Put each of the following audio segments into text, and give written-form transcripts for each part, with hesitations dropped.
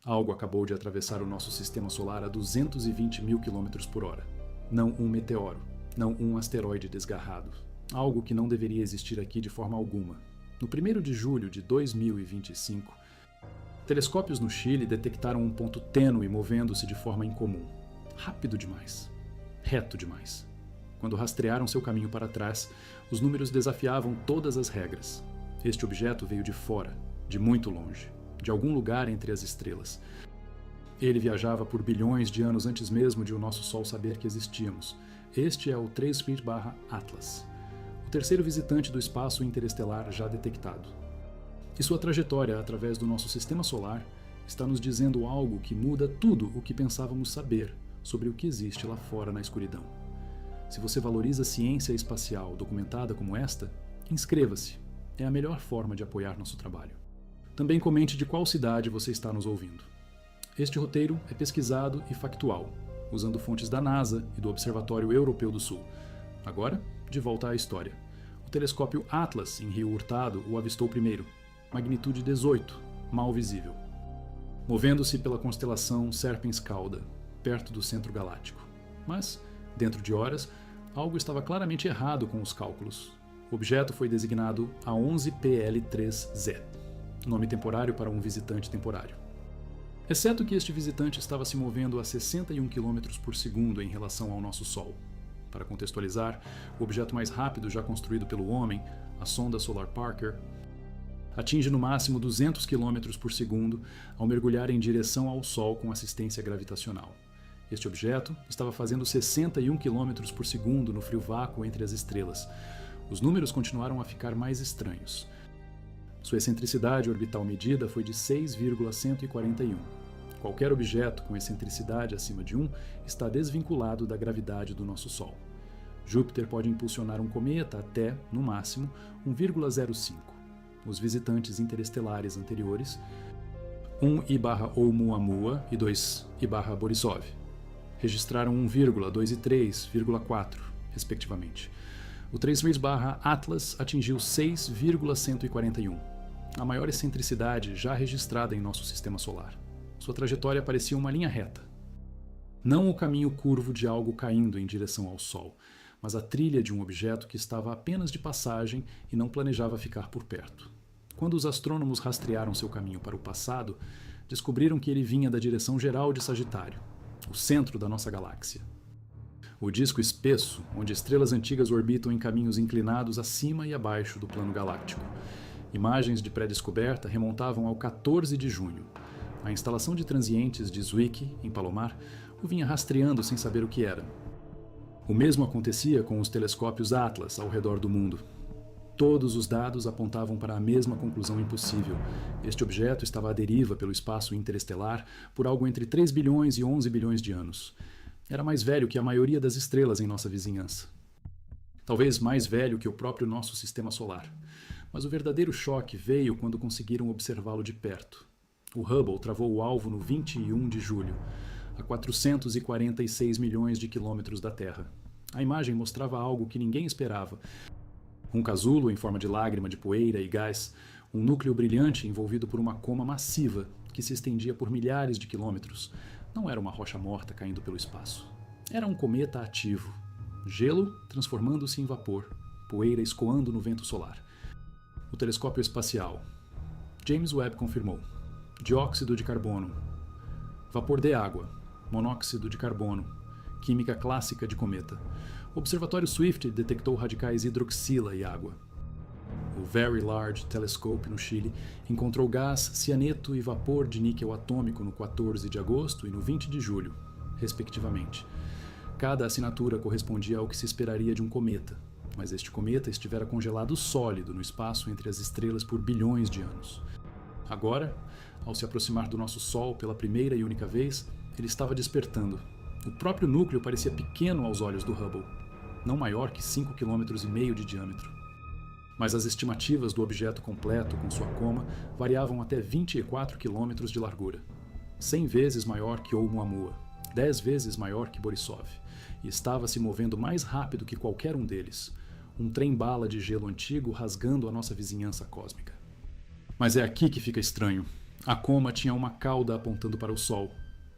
Algo acabou de atravessar o nosso sistema solar a 220 mil quilômetros por hora. Não um meteoro, não um asteroide desgarrado. Algo que não deveria existir aqui de forma alguma. No 1º de julho de 2025, telescópios no Chile detectaram um ponto tênue movendo-se de forma incomum. Rápido demais. Reto demais. Quando rastrearam seu caminho para trás, os números desafiavam todas as regras. Este objeto veio de fora, de muito longe, de algum lugar entre as estrelas. Ele viajava por bilhões de anos antes mesmo de o nosso Sol saber que existíamos. Este é o 3P/Atlas, o terceiro visitante do espaço interestelar já detectado. E sua trajetória através do nosso sistema solar está nos dizendo algo que muda tudo o que pensávamos saber sobre o que existe lá fora na escuridão. Se você valoriza a ciência espacial documentada como esta, inscreva-se. É a melhor forma de apoiar nosso trabalho. Também comente de qual cidade você está nos ouvindo. Este roteiro é pesquisado e factual, usando fontes da NASA e do Observatório Europeu do Sul. Agora, de volta à história. O telescópio Atlas, em Rio Hurtado, o avistou primeiro. Magnitude 18, mal visível. Movendo-se pela constelação Serpens-Cauda, perto do centro galáctico. Mas, dentro de horas, algo estava claramente errado com os cálculos. O objeto foi designado A11PL3Z, nome temporário para um visitante temporário. Exceto que este visitante estava se movendo a 61 km por segundo em relação ao nosso Sol. Para contextualizar, o objeto mais rápido já construído pelo homem, a sonda Solar Parker, atinge no máximo 200 km por segundo ao mergulhar em direção ao Sol com assistência gravitacional. Este objeto estava fazendo 61 km por segundo no frio vácuo entre as estrelas. Os números continuaram a ficar mais estranhos. Sua excentricidade orbital medida foi de 6,141. Qualquer objeto com excentricidade acima de 1 está desvinculado da gravidade do nosso Sol. Júpiter pode impulsionar um cometa até, no máximo, 1,05. Os visitantes interestelares anteriores, 1I/Oumuamua e 2I/Borisov, registraram 1, 2 e 3,4, respectivamente. O 3P/Atlas atingiu 6,141, a maior excentricidade já registrada em nosso sistema solar. Sua trajetória parecia uma linha reta. Não o caminho curvo de algo caindo em direção ao Sol, mas a trilha de um objeto que estava apenas de passagem e não planejava ficar por perto. Quando os astrônomos rastrearam seu caminho para o passado, descobriram que ele vinha da direção geral de Sagitário, o centro da nossa galáxia. O disco espesso, onde estrelas antigas orbitam em caminhos inclinados acima e abaixo do plano galáctico. Imagens de pré-descoberta remontavam ao 14 de junho. A instalação de transientes de Zwicky, em Palomar, o vinha rastreando sem saber o que era. O mesmo acontecia com os telescópios Atlas ao redor do mundo. Todos os dados apontavam para a mesma conclusão impossível. Este objeto estava à deriva pelo espaço interestelar por algo entre 3 bilhões e 11 bilhões de anos. Era mais velho que a maioria das estrelas em nossa vizinhança. Talvez mais velho que o próprio nosso sistema solar. Mas o verdadeiro choque veio quando conseguiram observá-lo de perto. O Hubble travou o alvo no 21 de julho, a 446 milhões de quilômetros da Terra. A imagem mostrava algo que ninguém esperava. Um casulo em forma de lágrima de poeira e gás, um núcleo brilhante envolvido por uma coma massiva que se estendia por milhares de quilômetros. Não era uma rocha morta caindo pelo espaço. Era um cometa ativo. Gelo transformando-se em vapor, poeira escoando no vento solar. O telescópio espacial. James Webb confirmou. Dióxido de carbono. Vapor de água. Monóxido de carbono. Química clássica de cometa. O observatório Swift detectou radicais hidroxila e água. O Very Large Telescope, no Chile, encontrou gás, cianeto e vapor de níquel atômico no 14 de agosto e no 20 de julho, respectivamente. Cada assinatura correspondia ao que se esperaria de um cometa, mas este cometa estivera congelado sólido no espaço entre as estrelas por bilhões de anos. Agora, ao se aproximar do nosso Sol pela primeira e única vez, ele estava despertando. O próprio núcleo parecia pequeno aos olhos do Hubble, não maior que 5,5 km de diâmetro. Mas as estimativas do objeto completo com sua coma variavam até 24 km de largura. 100 vezes maior que Oumuamua, 10 vezes maior que Borisov, e estava se movendo mais rápido que qualquer um deles, um trem-bala de gelo antigo rasgando a nossa vizinhança cósmica. Mas é aqui que fica estranho. A coma tinha uma cauda apontando para o Sol,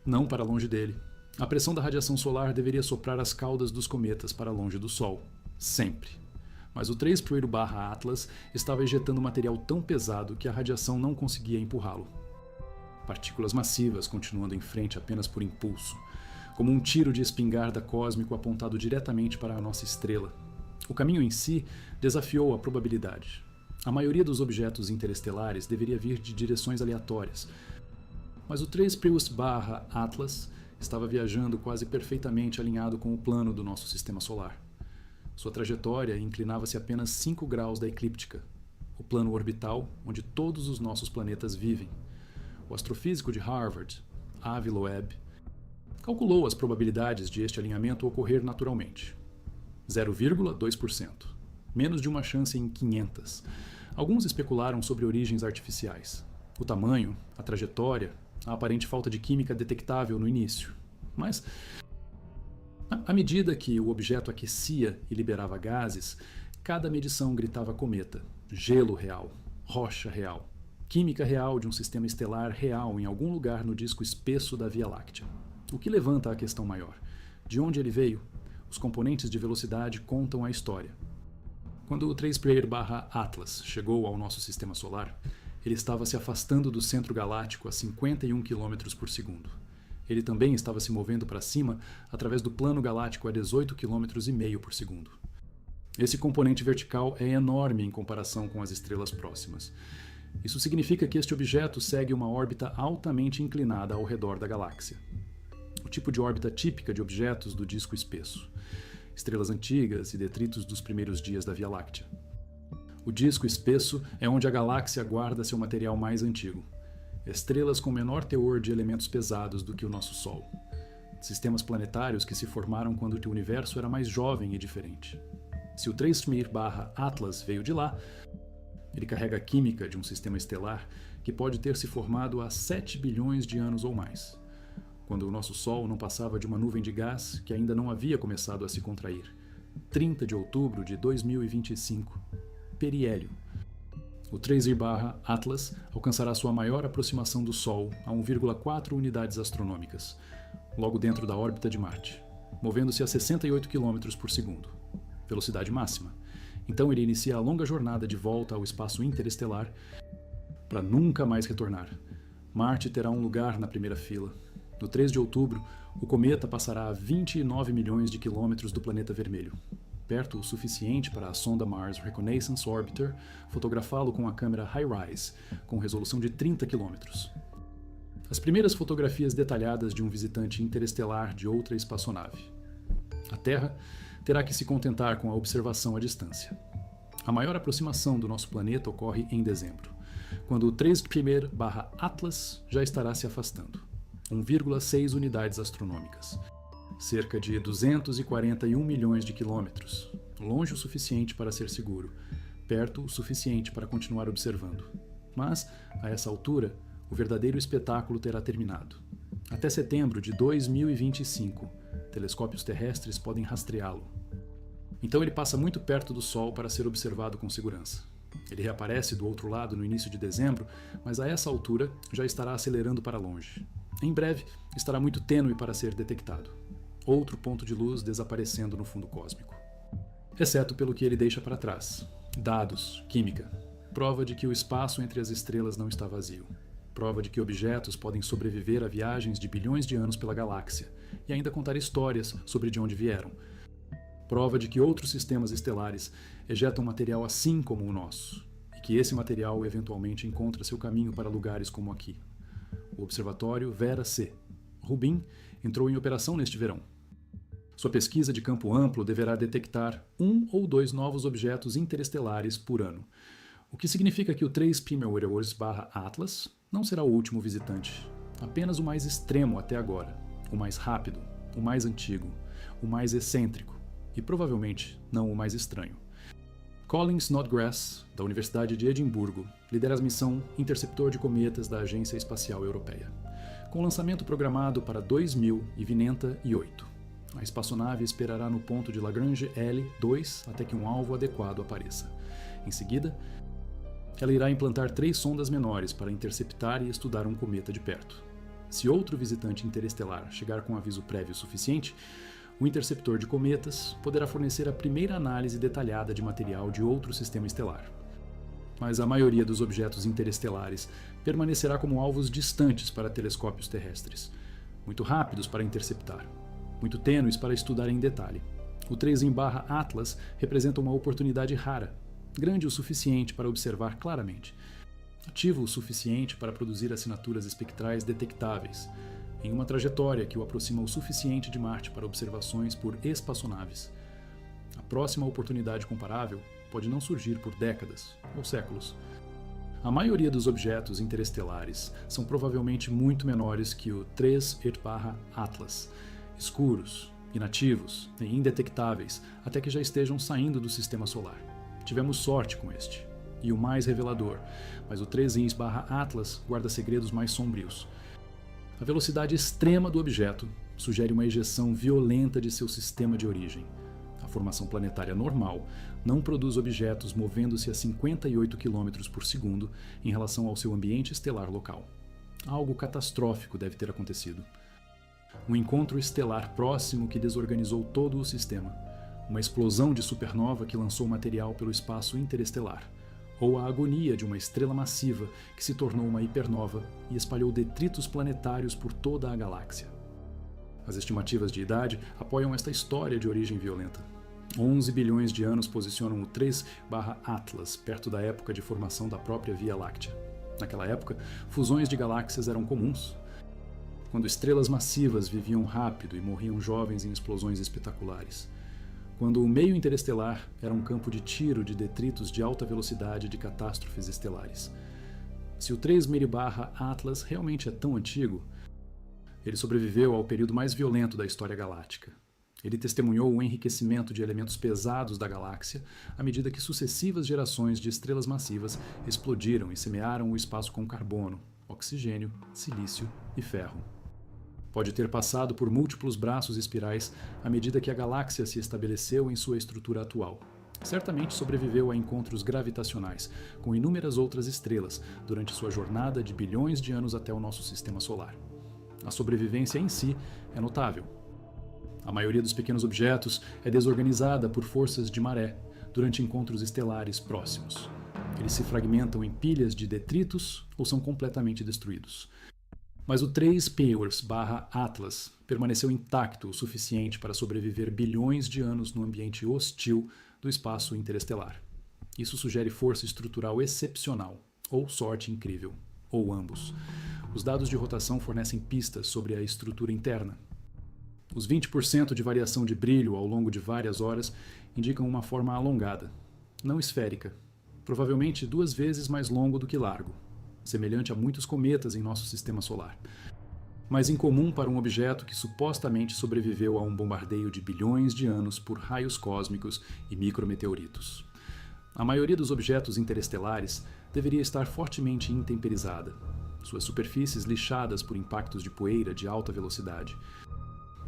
não para longe dele. A pressão da radiação solar deveria soprar as caudas dos cometas para longe do Sol, sempre. Mas o 3-Atlas estava ejetando material tão pesado que a radiação não conseguia empurrá-lo. Partículas massivas continuando em frente apenas por impulso, como um tiro de espingarda cósmico apontado diretamente para a nossa estrela. O caminho em si desafiou a probabilidade. A maioria dos objetos interestelares deveria vir de direções aleatórias, mas o 3-Atlas estava viajando quase perfeitamente alinhado com o plano do nosso sistema solar. Sua trajetória inclinava-se apenas 5 graus da eclíptica, o plano orbital onde todos os nossos planetas vivem. O astrofísico de Harvard, Avi Loeb, calculou as probabilidades de este alinhamento ocorrer naturalmente. 0,2%. Menos de uma chance em 500. Alguns especularam sobre origens artificiais. O tamanho, a trajetória, a aparente falta de química detectável no início. Mas, à medida que o objeto aquecia e liberava gases, cada medição gritava cometa, gelo real, rocha real, química real de um sistema estelar real em algum lugar no disco espesso da Via Láctea. O que levanta a questão maior. De onde ele veio? Os componentes de velocidade contam a história. Quando o 3-Atlas chegou ao nosso sistema solar, ele estava se afastando do centro galáctico a 51 km por segundo. Ele também estava se movendo para cima através do plano galáctico a 18,5 km por segundo. Esse componente vertical é enorme em comparação com as estrelas próximas. Isso significa que este objeto segue uma órbita altamente inclinada ao redor da galáxia. O tipo de órbita típica de objetos do disco espesso. Estrelas antigas e detritos dos primeiros dias da Via Láctea. O disco espesso é onde a galáxia guarda seu material mais antigo. Estrelas com menor teor de elementos pesados do que o nosso Sol. Sistemas planetários que se formaram quando o universo era mais jovem e diferente. Se o 3-Atlas veio de lá, ele carrega a química de um sistema estelar que pode ter se formado há 7 bilhões de anos ou mais, quando o nosso Sol não passava de uma nuvem de gás que ainda não havia começado a se contrair. 30 de outubro de 2025. Periélio. O 3-Atlas alcançará sua maior aproximação do Sol a 1,4 unidades astronômicas, logo dentro da órbita de Marte, movendo-se a 68 km por segundo, velocidade máxima. Então ele inicia a longa jornada de volta ao espaço interestelar para nunca mais retornar. Marte terá um lugar na primeira fila. No 3 de outubro, o cometa passará a 29 milhões de quilômetros do planeta vermelho, perto o suficiente para a sonda Mars Reconnaissance Orbiter fotografá-lo com a câmera HiRISE, com resolução de 30 km. As primeiras fotografias detalhadas de um visitante interestelar de outra espaçonave. A Terra terá que se contentar com a observação à distância. A maior aproximação do nosso planeta ocorre em dezembro, quando o 3-Atlas já estará se afastando. 1,6 unidades astronômicas. Cerca de 241 milhões de quilômetros, longe o suficiente para ser seguro, perto o suficiente para continuar observando. Mas, a essa altura, o verdadeiro espetáculo terá terminado. Até setembro de 2025, telescópios terrestres podem rastreá-lo. Então ele passa muito perto do Sol para ser observado com segurança. Ele reaparece do outro lado no início de dezembro, mas a essa altura já estará acelerando para longe. Em breve, estará muito tênue para ser detectado. Outro ponto de luz desaparecendo no fundo cósmico. Exceto pelo que ele deixa para trás. Dados, química. Prova de que o espaço entre as estrelas não está vazio. Prova de que objetos podem sobreviver a viagens de bilhões de anos pela galáxia e ainda contar histórias sobre de onde vieram. Prova de que outros sistemas estelares ejetam material assim como o nosso, e que esse material eventualmente encontra seu caminho para lugares como aqui. O Observatório Vera-C. Rubin entrou em operação neste verão. Sua pesquisa de campo amplo deverá detectar 1 ou 2 novos objetos interestelares por ano, o que significa que o 3-Atlas não será o último visitante, apenas o mais extremo até agora, o mais rápido, o mais antigo, o mais excêntrico e provavelmente não o mais estranho. Colin Snodgrass, da Universidade de Edimburgo, lidera a missão Interceptor de Cometas da Agência Espacial Europeia, com lançamento programado para 2028. A espaçonave esperará no ponto de Lagrange L2 até que um alvo adequado apareça. Em seguida, ela irá implantar 3 sondas menores para interceptar e estudar um cometa de perto. Se outro visitante interestelar chegar com aviso prévio suficiente, o interceptor de cometas poderá fornecer a primeira análise detalhada de material de outro sistema estelar. Mas a maioria dos objetos interestelares permanecerá como alvos distantes para telescópios terrestres, muito rápidos para interceptar, muito tênues para estudar em detalhe. O 3Atlas representa uma oportunidade rara, grande o suficiente para observar claramente, ativo o suficiente para produzir assinaturas espectrais detectáveis, em uma trajetória que o aproxima o suficiente de Marte para observações por espaçonaves. A próxima oportunidade comparável pode não surgir por décadas ou séculos. A maioria dos objetos interestelares são provavelmente muito menores que o 3Atlas, escuros, inativos e indetectáveis até que já estejam saindo do sistema solar. Tivemos sorte com este. E o mais revelador, mas o 3Atlas guarda segredos mais sombrios. A velocidade extrema do objeto sugere uma ejeção violenta de seu sistema de origem. A formação planetária normal não produz objetos movendo-se a 58 km por segundo em relação ao seu ambiente estelar local. Algo catastrófico deve ter acontecido. Um encontro estelar próximo que desorganizou todo o sistema. Uma explosão de supernova que lançou material pelo espaço interestelar. Ou a agonia de uma estrela massiva que se tornou uma hipernova e espalhou detritos planetários por toda a galáxia. As estimativas de idade apoiam esta história de origem violenta. 11 bilhões de anos posicionam o 3Atlas perto da época de formação da própria Via Láctea. Naquela época, fusões de galáxias eram comuns. Quando estrelas massivas viviam rápido e morriam jovens em explosões espetaculares. Quando o meio interestelar era um campo de tiro de detritos de alta velocidade de catástrofes estelares. Se o 3Atlas realmente é tão antigo, ele sobreviveu ao período mais violento da história galáctica. Ele testemunhou o enriquecimento de elementos pesados da galáxia à medida que sucessivas gerações de estrelas massivas explodiram e semearam o espaço com carbono, oxigênio, silício e ferro. Pode ter passado por múltiplos braços espirais à medida que a galáxia se estabeleceu em sua estrutura atual. Certamente sobreviveu a encontros gravitacionais com inúmeras outras estrelas durante sua jornada de bilhões de anos até o nosso sistema solar. A sobrevivência em si é notável. A maioria dos pequenos objetos é desorganizada por forças de maré durante encontros estelares próximos. Eles se fragmentam em pilhas de detritos ou são completamente destruídos. Mas o 3Atlas permaneceu intacto o suficiente para sobreviver bilhões de anos no ambiente hostil do espaço interestelar. Isso sugere força estrutural excepcional, ou sorte incrível, ou ambos. Os dados de rotação fornecem pistas sobre a estrutura interna. Os 20% de variação de brilho ao longo de várias horas indicam uma forma alongada, não esférica, provavelmente 2 vezes mais longo do que largo, semelhante a muitos cometas em nosso sistema solar, mas incomum para um objeto que supostamente sobreviveu a um bombardeio de bilhões de anos por raios cósmicos e micrometeoritos. A maioria dos objetos interestelares deveria estar fortemente intemperizada, suas superfícies lixadas por impactos de poeira de alta velocidade,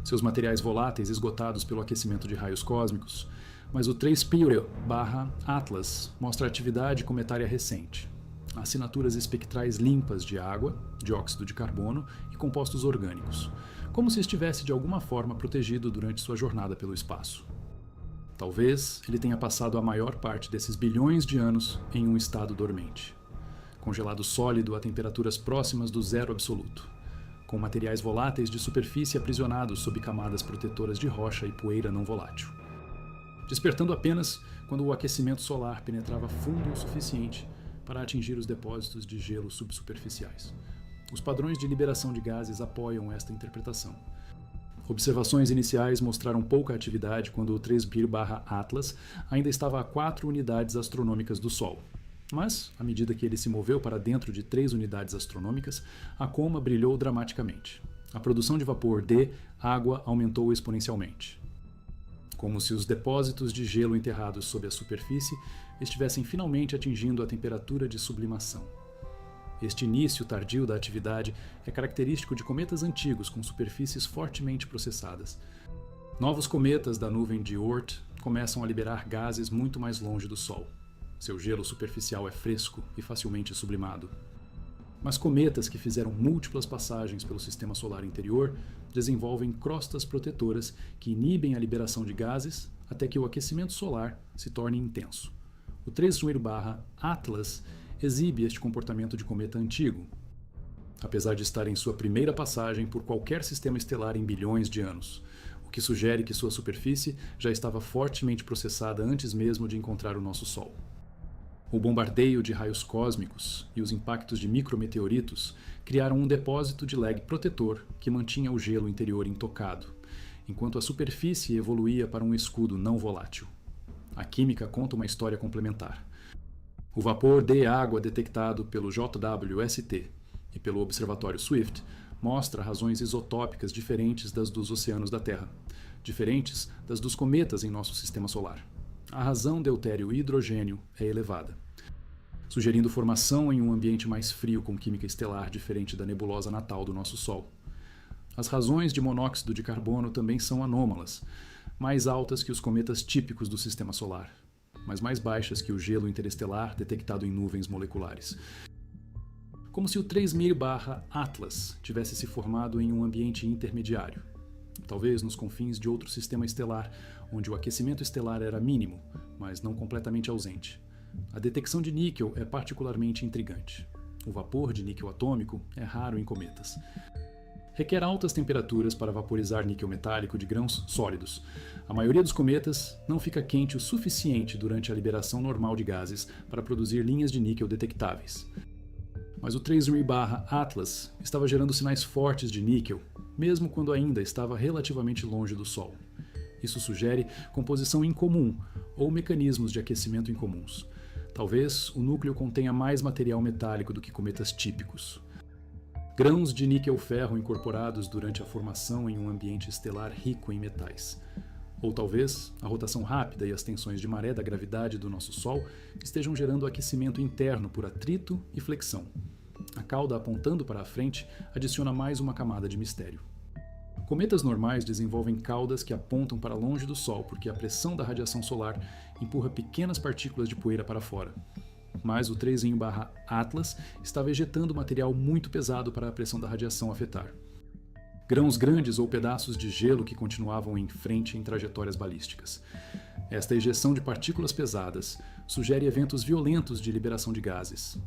seus materiais voláteis esgotados pelo aquecimento de raios cósmicos, mas o 3Atlas mostra atividade cometária recente. Assinaturas espectrais limpas de água, dióxido de carbono e compostos orgânicos, como se estivesse de alguma forma protegido durante sua jornada pelo espaço. Talvez ele tenha passado a maior parte desses bilhões de anos em um estado dormente, congelado sólido a temperaturas próximas do zero absoluto, com materiais voláteis de superfície aprisionados sob camadas protetoras de rocha e poeira não volátil, despertando apenas quando o aquecimento solar penetrava fundo o suficiente para atingir os depósitos de gelo subsuperficiais. Os padrões de liberação de gases apoiam esta interpretação. Observações iniciais mostraram pouca atividade quando o 3Atlas ainda estava a 4 unidades astronômicas do Sol. Mas, à medida que ele se moveu para dentro de 3 unidades astronômicas, a coma brilhou dramaticamente. A produção de vapor de água aumentou exponencialmente, como se os depósitos de gelo enterrados sob a superfície estivessem finalmente atingindo a temperatura de sublimação. Este início tardio da atividade é característico de cometas antigos com superfícies fortemente processadas. Novos cometas da nuvem de Oort começam a liberar gases muito mais longe do Sol. Seu gelo superficial é fresco e facilmente sublimado. Mas cometas que fizeram múltiplas passagens pelo sistema solar interior desenvolvem crostas protetoras que inibem a liberação de gases até que o aquecimento solar se torne intenso. O 3-Atlas exibe este comportamento de cometa antigo, apesar de estar em sua primeira passagem por qualquer sistema estelar em bilhões de anos, o que sugere que sua superfície já estava fortemente processada antes mesmo de encontrar o nosso Sol. O bombardeio de raios cósmicos e os impactos de micrometeoritos criaram um depósito de lag protetor que mantinha o gelo interior intocado, enquanto a superfície evoluía para um escudo não volátil. A química conta uma história complementar. O vapor de água detectado pelo JWST e pelo Observatório Swift mostra razões isotópicas diferentes das dos oceanos da Terra, diferentes das dos cometas em nosso sistema solar. A razão deutério e hidrogênio é elevada, sugerindo formação em um ambiente mais frio com química estelar diferente da nebulosa natal do nosso Sol. As razões de monóxido de carbono também são anômalas, mais altas que os cometas típicos do sistema solar, mas mais baixas que o gelo interestelar detectado em nuvens moleculares. Como se o 3-Atlas tivesse se formado em um ambiente intermediário, talvez nos confins de outro sistema estelar, onde o aquecimento estelar era mínimo, mas não completamente ausente. A detecção de níquel é particularmente intrigante. O vapor de níquel atômico é raro em cometas. Requer altas temperaturas para vaporizar níquel metálico de grãos sólidos. A maioria dos cometas não fica quente o suficiente durante a liberação normal de gases para produzir linhas de níquel detectáveis. Mas o 3-Atlas estava gerando sinais fortes de níquel, mesmo quando ainda estava relativamente longe do Sol. Isso sugere composição incomum ou mecanismos de aquecimento incomuns. Talvez o núcleo contenha mais material metálico do que cometas típicos. Grãos de níquel-ferro incorporados durante a formação em um ambiente estelar rico em metais. Ou talvez a rotação rápida e as tensões de maré da gravidade do nosso Sol estejam gerando aquecimento interno por atrito e flexão. A cauda apontando para a frente adiciona mais uma camada de mistério. Cometas normais desenvolvem caudas que apontam para longe do Sol porque a pressão da radiação solar empurra pequenas partículas de poeira para fora. Mas o 3-Atlas estava ejetando material muito pesado para a pressão da radiação afetar. Grãos grandes ou pedaços de gelo que continuavam em frente em trajetórias balísticas. Esta ejeção de partículas pesadas sugere eventos violentos de liberação de gases.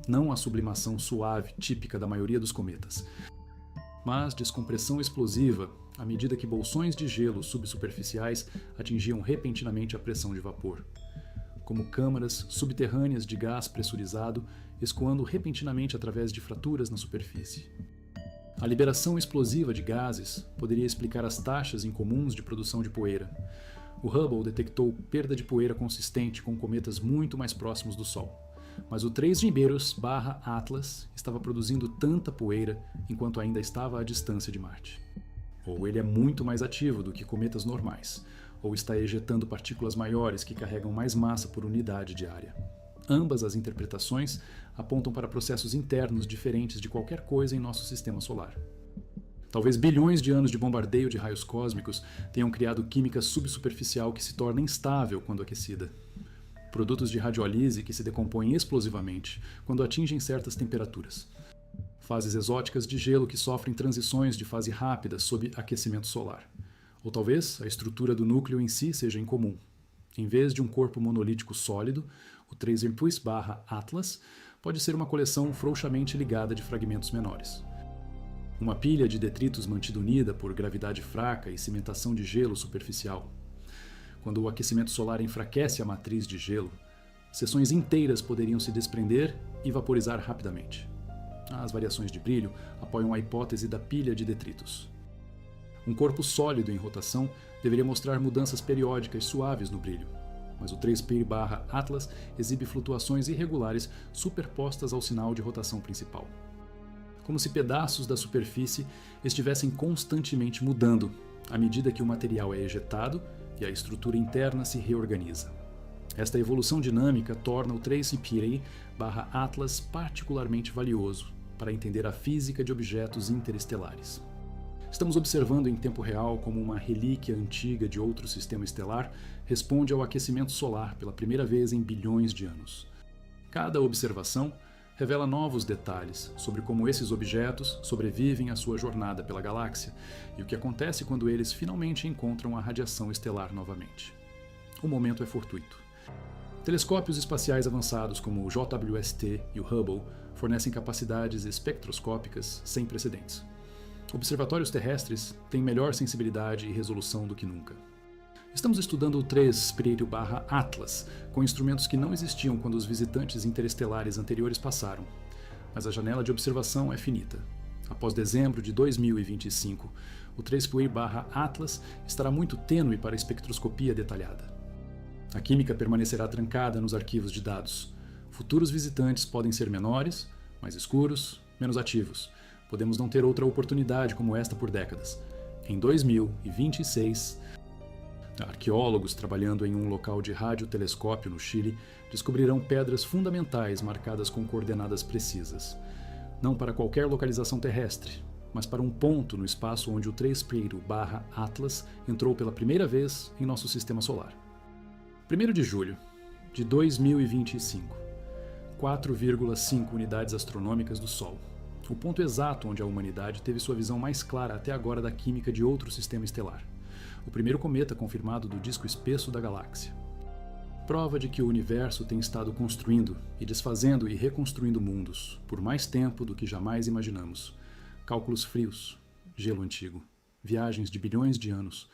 Não a sublimação suave típica da maioria dos cometas, mas descompressão explosiva à medida que bolsões de gelo subsuperficiais atingiam repentinamente a pressão de vapor, como câmaras subterrâneas de gás pressurizado escoando repentinamente através de fraturas na superfície. A liberação explosiva de gases poderia explicar as taxas incomuns de produção de poeira. O Hubble detectou perda de poeira consistente com cometas muito mais próximos do Sol, mas o 3-Atlas estava produzindo tanta poeira enquanto ainda estava à distância de Marte. Ou ele é muito mais ativo do que cometas normais, ou está ejetando partículas maiores que carregam mais massa por unidade de área. Ambas as interpretações apontam para processos internos diferentes de qualquer coisa em nosso sistema solar. Talvez bilhões de anos de bombardeio de raios cósmicos tenham criado química subsuperficial que se torna instável quando aquecida. Produtos de radiolise que se decompõem explosivamente quando atingem certas temperaturas. Fases exóticas de gelo que sofrem transições de fase rápida sob aquecimento solar. Ou talvez a estrutura do núcleo em si seja incomum. Em vez de um corpo monolítico sólido, o 3-Atlas pode ser uma coleção frouxamente ligada de fragmentos menores. Uma pilha de detritos mantida unida por gravidade fraca e cimentação de gelo superficial. Quando o aquecimento solar enfraquece a matriz de gelo, seções inteiras poderiam se desprender e vaporizar rapidamente. As variações de brilho apoiam a hipótese da pilha de detritos. Um corpo sólido em rotação deveria mostrar mudanças periódicas suaves no brilho, mas o 3-Atlas exibe flutuações irregulares superpostas ao sinal de rotação principal. Como se pedaços da superfície estivessem constantemente mudando à medida que o material é ejetado e a estrutura interna se reorganiza. Esta evolução dinâmica torna o 3-Atlas particularmente valioso para entender a física de objetos interestelares. Estamos observando em tempo real como uma relíquia antiga de outro sistema estelar responde ao aquecimento solar pela primeira vez em bilhões de anos. Cada observação revela novos detalhes sobre como esses objetos sobrevivem à sua jornada pela galáxia e o que acontece quando eles finalmente encontram a radiação estelar novamente. O momento é fortuito. Telescópios espaciais avançados como o JWST e o Hubble fornecem capacidades espectroscópicas sem precedentes. Observatórios terrestres têm melhor sensibilidade e resolução do que nunca. Estamos estudando o 3/Atlas, com instrumentos que não existiam quando os visitantes interestelares anteriores passaram. Mas a janela de observação é finita. Após dezembro de 2025, o 3/Atlas estará muito tênue para a espectroscopia detalhada. A química permanecerá trancada nos arquivos de dados. Futuros visitantes podem ser menores, mais escuros, menos ativos. Podemos não ter outra oportunidade como esta por décadas. Em 2026, arqueólogos trabalhando em um local de radiotelescópio no Chile descobrirão pedras fundamentais marcadas com coordenadas precisas. Não para qualquer localização terrestre, mas para um ponto no espaço onde o 3/Atlas entrou pela primeira vez em nosso sistema solar. 1º de julho de 2025, 4,5 unidades astronômicas do Sol, o ponto exato onde a humanidade teve sua visão mais clara até agora da química de outro sistema estelar, o primeiro cometa confirmado do disco espesso da galáxia. Prova de que o universo tem estado construindo e desfazendo e reconstruindo mundos por mais tempo do que jamais imaginamos. Cálculos frios, gelo antigo, viagens de bilhões de anos,